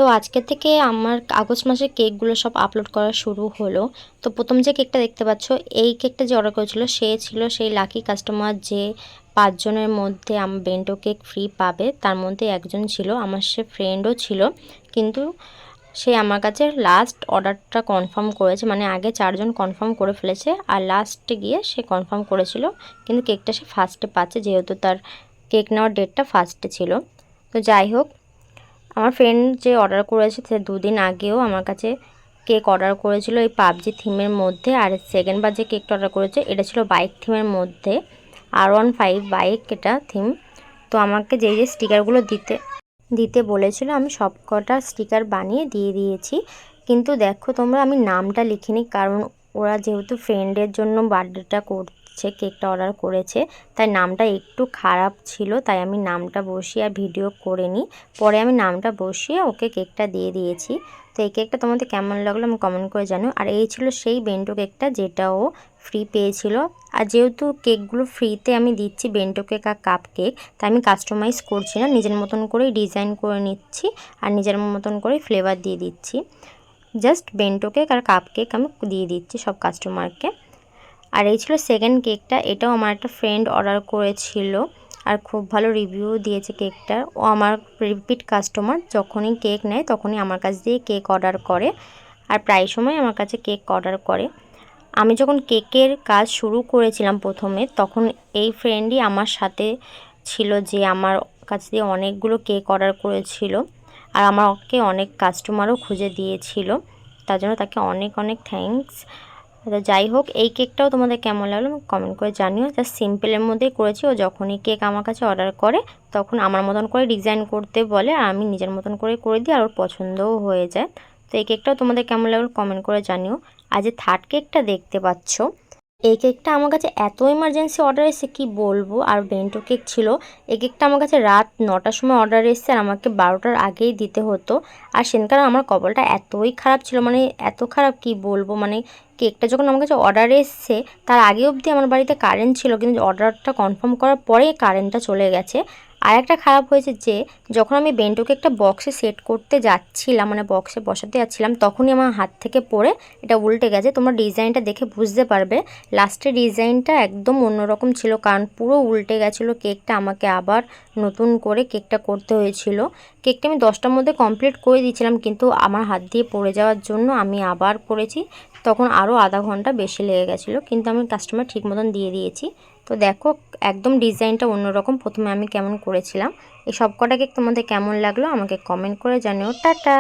তো আজকে থেকে আমার আগস্ট মাসের কেকগুলো সব আপলোড করা শুরু হলো। তো প্রথম যে কেকটা দেখতে পাচ্ছ, এই কেকটা যে অর্ডার করেছিল সে ছিল সেই লাকি কাস্টমার যে 5 জনের মধ্যে বেন্টো কেক ফ্রি পাবে, তার মধ্যে একজন ছিল। আমার সে ফ্রেন্ডও ছিল, কিন্তু সে আমার কাছে লাস্ট অর্ডারটা কনফার্ম করেছে, মানে আগে 4 জন কনফার্ম করে ফেলেছে আর লাস্টে গিয়ে সে কনফার্ম করেছিল, কিন্তু কেকটা সে ফার্স্টে পাচ্ছে যেহেতু তার কেক নেওয়ার ডেটটা ফার্স্টে ছিল। তো যাই হোক, আমার ফ্রেন্ড যে অর্ডার করেছে সে 2 দিন আগেও আমার কাছে কেক অর্ডার করেছিল এই পাবজি থিমের মধ্যে। আর সেকেন্ডবার যে কেকটা অর্ডার করেছে এটা ছিল বাইক থিমের মধ্যে, R15 বাইক এটা থিম। তো আমাকে যেই যে স্টিকারগুলো দিতে দিতে বলেছিল আমি সব কটা স্টিকার বানিয়ে দিয়ে দিয়েছি। কিন্তু দেখো তোমরা, আমি নামটা লিখিনি, কারণ ওরা যেহেতু ফ্রেন্ডের জন্য বার্থডেটা করছে, কেকটা অর্ডার করেছে, তাই নামটা একটু খারাপ ছিল, তাই আমি নামটা বসিয়ে আর ভিডিও করে নিই। পরে আমি নামটা বসিয়ে ওকে কেকটা দিয়ে দিয়েছি। তো এই কেকটা তোমাদের কেমন লাগলো আমি কমেন্ট করে জানিও। আর এই ছিল সেই বেন্টো কেকটা যেটা ও ফ্রি পেয়েছিল। আর যেহেতু কেকগুলো ফ্রিতে আমি দিচ্ছি, বেন্টো কেক আর কাপ কেক, তাই আমি কাস্টমাইজ করছি না, নিজের মতন করেই ডিজাইন করে নিচ্ছি আর নিজের মতন করেই ফ্লেভার দিয়ে দিচ্ছি। জাস্ট বেন্টো কেক আর কাপ কেক আমি দিয়ে দিচ্ছি সব কাস্টমারকে। আর এই ছিল সেকেন্ড কেকটা, এটাও আমার একটা ফ্রেন্ড অর্ডার করেছিল আর খুব ভালো রিভিউ দিয়েছে কেকটার। ও আমার রিপিট কাস্টমার, যখনই কেক নেয় তখনই আমার কাছ দিয়ে কেক অর্ডার করে আর প্রায় সময় আমার কাছে কেক অর্ডার করে। আমি যখন কেকের কাজ শুরু করেছিলাম প্রথমে, তখন এই ফ্রেন্ডই আমার সাথে ছিল যে আমার কাছ দিয়ে অনেকগুলো কেক অর্ডার করেছিল আর আমাকে অনেক কাস্টমারও খুঁজে দিয়েছিল, তার জন্য তাকে অনেক অনেক থ্যাঙ্কস। তো যাই হোক, এই কেকটাও তোমাদের কেমন লাগলো কমেন্ট করে জানিও। জাস্ট সিম্পলের মধ্যেই করেছি। ও যখনই কেক আমার কাছে অর্ডার করে তখন আমার মতন করে ডিজাইন করতে বলে আর আমি নিজের মতন করে দিই আর ওর পছন্দও হয়ে যায়। তো এই কেকটাও তোমাদের কেমন লাগলো কমেন্ট করে জানিও। আর যে থার্ড কেকটা দেখতে পাচ্ছ, এই কেকটা আমার কাছে এত এমার্জেন্সি অর্ডার এসেছে কি বলবো। আর বেন্টো কেক ছিল, এই কেকটা আমার কাছে রাত 9টার সময় অর্ডার এসেছে আর আমাকে 12টার আগেই দিতে হতো। আর সেদিনকার আমার কপালটা এতই খারাপ ছিল, মানে এত খারাপ কি বলবো, মানে কেকটা যখন আমার কাছে অর্ডার এসছে তার আগে অবধি আমার বাড়িতে কারেন্ট ছিল, কিন্তু অর্ডারটা কনফার্ম করার পরেই কারেন্টটা চলে গেছে। আর একটা খারাপ হয়েছে যে যখন আমি বেন্টো কেকটা বক্সে সেট করতে যাচ্ছিলাম, মানে বক্সে বসাতে যাচ্ছিলাম, তখনই আমার হাত থেকে পড়ে এটা উল্টে গেছে। তোমরা ডিজাইনটা দেখে বুঝতে পারবে, লাস্টের ডিজাইনটা একদম অন্যরকম ছিল, কারণ পুরো উল্টে গেছিলো কেকটা। আমাকে আবার নতুন করে কেকটা করতে হয়েছিল। কেকটা আমি 10টার মধ্যে কমপ্লিট করে দিয়েছিলাম, কিন্তু আমার হাত দিয়ে পড়ে যাওয়ার জন্য আমি আবার করেছি, তখন আরও আধা ঘন্টা বেশি লেগে গেছিলো, কিন্তু আমি কাস্টমার ঠিক মতন দিয়ে দিয়েছি। তো দেখো, একদম ডিজাইনটা অন্যরকম প্রথমে আমি কেমন করেছিলাম। এই সব কটা কেক তোমাদের কেমন লাগলো আমাকে কমেন্ট করে জানিও। টাটা।